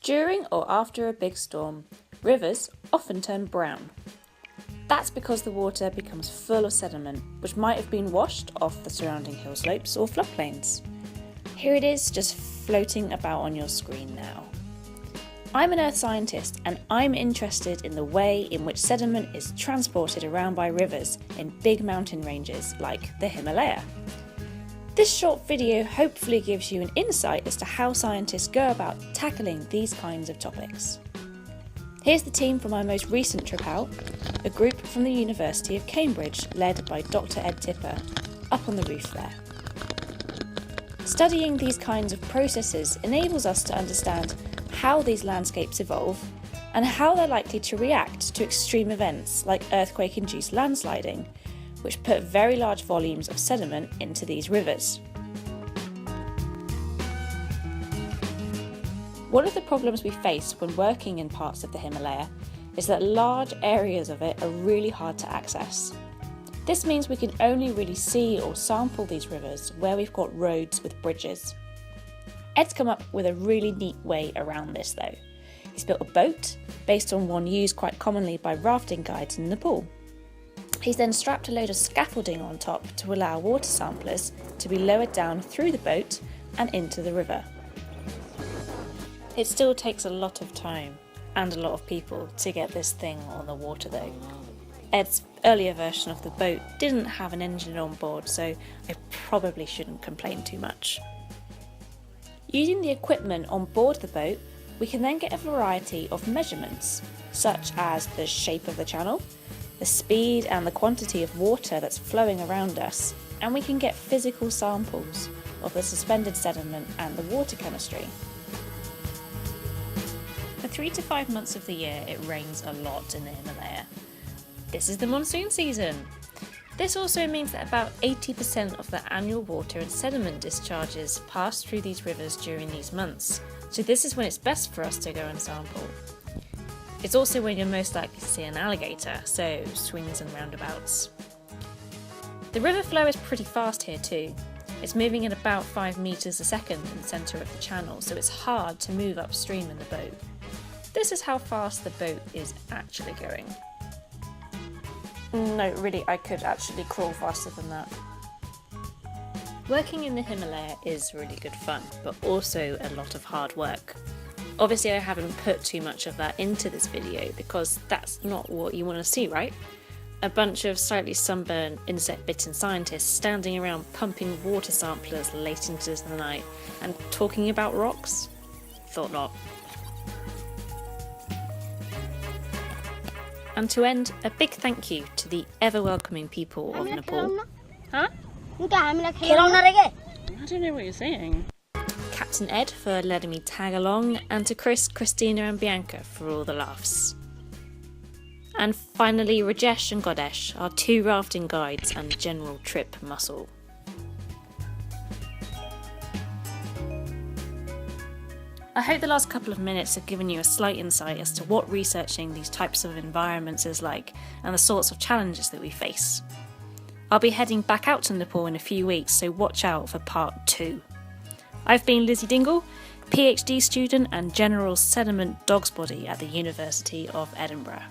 During or after a big storm, rivers often turn brown. That's because the water becomes full of sediment, which might have been washed off the surrounding hill slopes or floodplains. Here it is, just floating about on your screen now. I'm an earth scientist and I'm interested in the way in which sediment is transported around by rivers in big mountain ranges like the Himalaya. This short video hopefully gives you an insight as to how scientists go about tackling these kinds of topics. Here's the team from our most recent trip out, a group from the University of Cambridge led by Dr. Ed Tipper, up on the roof there. Studying these kinds of processes enables us to understand how these landscapes evolve and how they're likely to react to extreme events like earthquake-induced landsliding, which put very large volumes of sediment into these rivers. One of the problems we face when working in parts of the Himalaya is that large areas of it are really hard to access. This means we can only really see or sample these rivers where we've got roads with bridges. Ed's come up with a really neat way around this though. He's built a boat based on one used quite commonly by rafting guides in Nepal. He's then strapped a load of scaffolding on top to allow water samplers to be lowered down through the boat and into the river. It still takes a lot of time and a lot of people to get this thing on the water though. Ed's earlier version of the boat didn't have an engine on board, so I probably shouldn't complain too much. Using the equipment on board the boat, we can then get a variety of measurements, such as the shape of the channel, the speed and the quantity of water that's flowing around us, and we can get physical samples of the suspended sediment and the water chemistry. For 3 to 5 months of the year, it rains a lot in the Himalaya. This is the monsoon season. This also means that about 80% of the annual water and sediment discharges pass through these rivers during these months, so this is when it's best for us to go and sample. It's also when you're most likely to see an alligator, so swings and roundabouts. The river flow is pretty fast here too. It's moving at about 5 metres a second in the centre of the channel, so it's hard to move upstream in the boat. This is how fast the boat is actually going. No, really, I could actually crawl faster than that. Working in the Himalaya is really good fun, but also a lot of hard work. Obviously I haven't put too much of that into this video because that's not what you want to see, right? A bunch of slightly sunburned, insect-bitten scientists standing around pumping water samplers late into the night and talking about rocks? Thought not. And to end, a big thank you to the ever-welcoming people of Nepal. Huh? I don't know what you're saying. Captain Ed for letting me tag along, and to Chris, Christina and Bianca for all the laughs. And finally Rajesh and Godesh, our 2 rafting guides and general trip muscle. I hope the last couple of minutes have given you a slight insight as to what researching these types of environments is like and the sorts of challenges that we face. I'll be heading back out to Nepal in a few weeks, so watch out for part 2. I've been Lizzie Dingle, PhD student and General Sediment Dogs Body at the University of Edinburgh.